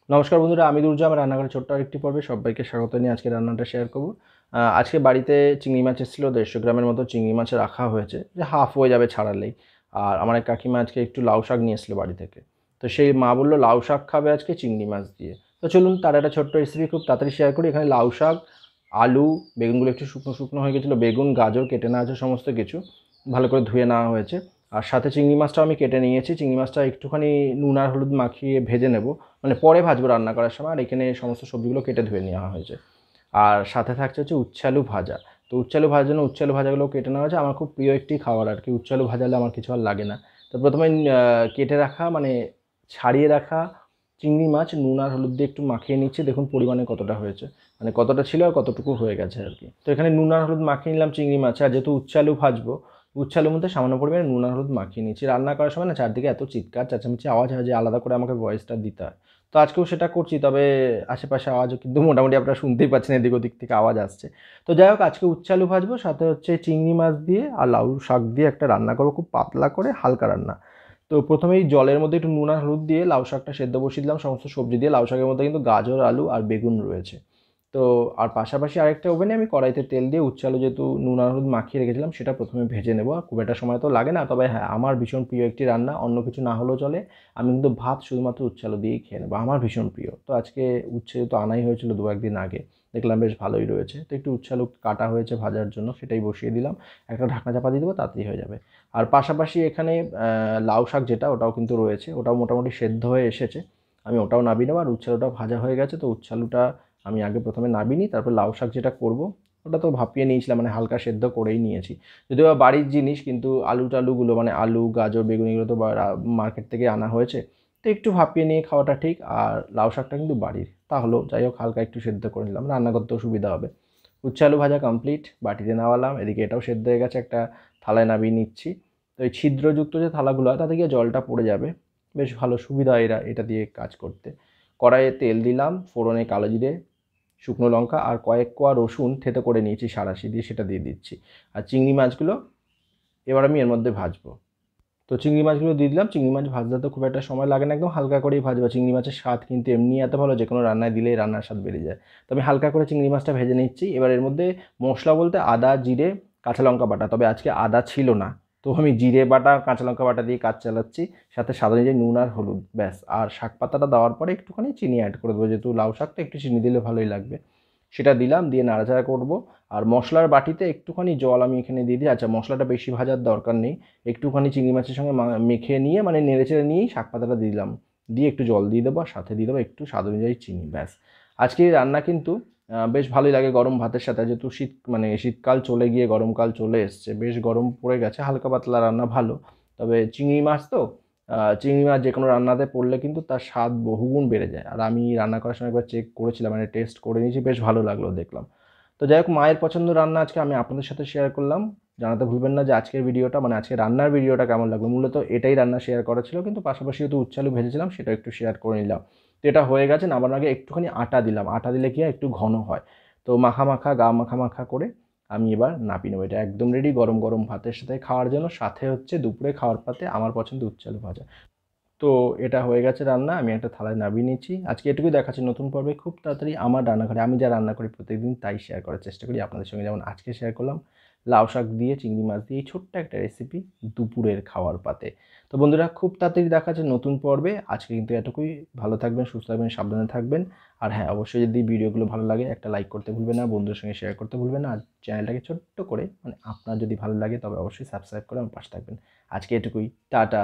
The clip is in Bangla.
নমস্কার বন্ধুরা, আমি দুর্জয়। আমার রান্নাঘরে ছোট্ট আরেকটি পর্বে সবাইকে স্বাগত নিয়ে আজকে রান্নাটা শেয়ার করব। আজকে বাড়িতে চিংড়ি মাছ এসেছিল, 150 গ্রামের মতো চিংড়ি মাছ রাখা হয়েছে, যে হাফ হয়ে যাবে ছাড়ালেই। আর আমার এক কাকিমা আজকে একটু লাউ শাক নিয়ে এসেছিলো বাড়ি থেকে। তো সেই মা বললো লাউ শাক খাবে আজকে চিংড়ি মাছ দিয়ে। তো চলুন তার একটা ছোট্ট রেসিপি খুব তাড়াতাড়ি শেয়ার করি। এখানে লাউ শাক, আলু, বেগুনগুলো একটু শুকনো শুকনো হয়ে গেছিলো, বেগুন গাজর কেটে নেওয়া আছে, সমস্ত কিছু ভালো করে ধুয়ে নেওয়া হয়েছে। আর সাথে চিংড়ি মাছটাও আমি কেটে নিয়েছি। চিংড়ি মাছটা একটুখানি নুন আর হলুদ মাখিয়ে ভেজে নেব, মানে পরে ভাজবো রান্না করার সময়। আর এখানে সমস্ত সবজিগুলো কেটে ধুয়ে নেওয়া হয়েছে। আর সাথে থাকছে হচ্ছে উচ্ছে আলু ভাজা। তো উচ্ছে আলু ভাজার জন্য উচ্ছে আলু ভাজাগুলো কেটে নেওয়া হয়েছে। আমার খুব প্রিয় একটি খাবার আর কি, উচ্ছে আলু ভাজালে আমার কিছু আর লাগে না। তো প্রথমে কেটে রাখা, মানে ছাড়িয়ে রাখা চিংড়ি মাছ নুন আর হলুদ দিয়ে একটু মাখিয়ে নিচ্ছি। দেখুন পরিমাণে কতটা হয়েছে, মানে কতটা ছিল আর কতটুকু হয়ে গেছে আর কি। তো এখানে নুন আর হলুদ মাখিয়ে নিলাম চিংড়ি মাছ। আর যেহেতু উচ্ছে আলু ভাজবো, উচ্ছে আলুর মধ্যে সামান্য পরিমাণে নুন আর হলুদ মাখিয়ে নিচ্ছি। রান্না করার সময় না চারদিকে এত চিৎকার চেঁচামেচি আওয়াজ হয় যে আলাদা করে আমাকে ভয়েসটা দিতে হয়। তো আজকেও সেটা করছি, তবে আশেপাশে আওয়াজও কিন্তু মোটামুটি আপনারা শুনতেই পাচ্ছেন, এদিক ওদিক থেকে আওয়াজ আসছে। তো যাই হোক, আজকে উচ্ছে আলু ভাজবো, সাথে হচ্ছে চিংড়ি মাছ দিয়ে আর লাউ শাক দিয়ে একটা রান্না করবো, খুব পাতলা করে হালকা রান্না। তো প্রথমেই জলের মধ্যে একটু নুন আর হলুদ দিয়ে লাউ শাকটা সেদ্ধ বসিয়ে দিলাম, সমস্ত সবজি দিয়ে। লাউ শাকের মধ্যে কিন্তু গাজর, আলু আর বেগুন রয়েছে। তো আর পাশাপাশি আরেকটা ওভেনে আমি কড়াইতে তেল দিয়ে উচ্ছে আলু যেহেতু নুন আর হলুদ মাখিয়ে রেখেছিলাম, সেটা প্রথমে ভেজে নেবো। খুব একটা সময় তো লাগে না, তবে হ্যাঁ, আমার ভীষণ প্রিয় একটি রান্না, অন্য কিছু না হলেও চলে। আমি কিন্তু ভাত শুধুমাত্র উচ্ছে আলু দিয়েই খেয়ে নেবো, আমার ভীষণ প্রিয়। তো আজকে উচ্ছে যেহেতু আনাই হয়েছিল 2-1 দিন আগে, দেখলাম বেশ ভালোই রয়েছে, তো একটু উচ্ছে আলু কাটা হয়েছে ভাজার জন্য, সেটাই বসিয়ে দিলাম। একটা ঢাকনা চাপা দিয়ে দেবো, তাড়াতাড়ি হয়ে যাবে। আর পাশাপাশি এখানে লাউ শাক যেটা, ওটাও কিন্তু রয়েছে, ওটাও মোটামুটি সেদ্ধ হয়ে এসেছে। আমি ওটাও নাবিয়ে নেবো। আর উচ্ছে আলুটাও ভাজা হয়ে গেছে, তো উচ্ছে আলুটা আমি আগে প্রথমে নাবিয়ে নিই, তারপর লাউ শাক যেটা করব ওটা তো ভাপিয়ে নিয়েছিলাম, মানে হালকা সেদ্ধ করেই নিয়েছি। যদিও বা বাড়ির জিনিস, কিন্তু আলু টালুগুলো মানে আলু গাজর বেগুন এগুলো তো মার্কেট থেকে আনা হয়েছে। তো একটু ভাপিয়ে নিয়ে খাওয়াটা ঠিক। আর লাউ শাকটা কিন্তু বাড়ির, তাহলেও যাই হোক হালকা একটু সেদ্ধ করে নিলাম, রান্না করতেও সুবিধা হবে। উচ্ছে আলু ভাজা কমপ্লিট, বাটিতে নামালাম। এদিকে এটাও সেদ্ধ হয়ে গেছে, একটা থালায় নামিয়ে নিচ্ছি। তো এই ছিদ্রযুক্ত যে থালাগুলো হয় তাতে গিয়ে জলটা পড়ে যাবে, বেশ ভালো সুবিধা এটা দিয়ে কাজ করতে। কড়াইয়ে তেল দিলাম, ফোড়নে কালো জিরে, শুকনো লঙ্কা আর কয়েক কোয়া রসুন থেতো করে নিয়েছি সাঁড়াশি দিয়ে, সেটা দিয়ে দিচ্ছি। আর চিংড়ি মাছগুলো এবার আমি এর মধ্যে ভাজবো। তো চিংড়ি মাছগুলো দিয়ে দিলাম। চিংড়ি মাছ ভাজতে তো খুব একটা সময় লাগে না, একদম হালকা করেই ভাজবো। চিংড়ি মাছের স্বাদ কিন্তু এমনি এত ভালো, যে কোনো রান্নায় দিলেই রান্নার স্বাদ বেড়ে যায়। তো আমি হালকা করে চিংড়ি মাছটা ভেজে নিচ্ছি। এবার এর মধ্যে মশলা বলতে আদা জিরে কাঁচা লঙ্কা বাটা, তবে আজকে আদা ছিল না, তো আমি জিরে বাটা কাঁচা লঙ্কা বাটা দিয়ে কাজ চালাচ্ছি। সাথে স্বাদ অনুযায়ী নুন আর হলুদ, ব্যাস। আর শাক পাতাটা দেওয়ার পরে একটুখানি চিনি অ্যাড করে দেবো, যেহেতু লাউ শাকটা একটু চিনি দিলে ভালোই লাগবে। সেটা দিলাম, দিয়ে নাড়াচাড়া করব। আর মশলার বাটিতে একটুখানি জল আমি এখানে দিয়ে দিই। আচ্ছা, মশলাটা বেশি ভাজার দরকার নেই, একটুখানি চিংড়ি মাছের সঙ্গে মেখে নিয়ে, মানে নেড়েচেড়ে নিয়েই শাক পাতাটা দিলাম। দিয়ে একটু জল দিয়ে দেবো, আর সাথে দিয়ে দেবো একটু স্বাদ অনুযায়ী চিনি, ব্যাস। আজকে এই রান্না কিন্তু বেশ ভালোই লাগে গরম ভাতের সাথে, যেহেতু মানে শীতকাল চলে গিয়ে গরমকাল চলে এসছে, বেশ গরম পড়ে গেছে, হালকা পাতলা রান্না ভালো। তবে চিংড়ি মাছ তো, চিংড়ি মাছ যে কোনো রান্নাতে পড়লে কিন্তু তার স্বাদ বহুগুণ বেড়ে যায়। আর আমি রান্না করার সময় একবার চেক করেছিলাম, মানে টেস্ট করে নিয়েছি, বেশ ভালো লাগলো দেখলাম। তো যাই হোক, মায়ের পছন্দ রান্না আজকে আমি আপনাদের সাথে শেয়ার করলাম। জানাতে ভুলবেন না যে আজকের ভিডিওটা, মানে আজকে রান্নার ভিডিওটা কেমন লাগলো। মূলত এটাই রান্না শেয়ার করা ছিল, কিন্তু পাশাপাশি যেহেতু উচ্ছে আলু ভেজেছিলাম, সেটা একটু শেয়ার করে নিলাম। তো এটা হয়ে গেছে, নামানোর আগে একটুখানি আটা দিলাম, আটা দিলে কি হয় একটু ঘন হয়। তো মাখা মাখা গা মাখা মাখা করে আমি এবার নাপিয়ে নেবো। এটা একদম রেডি গরম গরম ভাতের সাথে খাওয়ার জন্য। সাথে হচ্ছে দুপুরে খাওয়ার পাতে আমার পছন্দ উচ্ছে আলু ভাজা। তো এটা হয়ে গেছে রান্না, আমি একটা থালায় নামিয়ে নিচ্ছি। আজকে এটুকুই, দেখাচ্ছি নতুন পর্বে খুব তাড়াতাড়ি। আমার রান্নাঘরে আমি যা রান্না করি প্রত্যেকদিন, তাই শেয়ার করার চেষ্টা করি আপনাদের সঙ্গে। যেমন আজকে শেয়ার করলাম লাউ শাক দিয়ে চিংড়ি মাছ দিয়ে এই ছোট্ট একটা রেসিপি দুপুরের খাওয়ার পাতে। তো বন্ধুরা, খুব তাড়াতাড়ি দেখা যাচ্ছে নতুন পর্বে। আজকে কিন্তু এটুকুই। ভালো থাকবেন, সুস্থ থাকবেন, সাবধানে থাকবেন। আর হ্যাঁ, অবশ্যই যদি ভিডিওগুলো ভালো লাগে একটা লাইক করতে ভুলবেন না, বন্ধুদের সঙ্গে শেয়ার করতে ভুলবেন না। আর চ্যানেলটাকে ছোট্ট করে, মানে আপনার যদি ভালো লাগে তবে অবশ্যই সাবস্ক্রাইব করে আমার পাশে থাকবেন। আজকে এটুকুই, টাটা।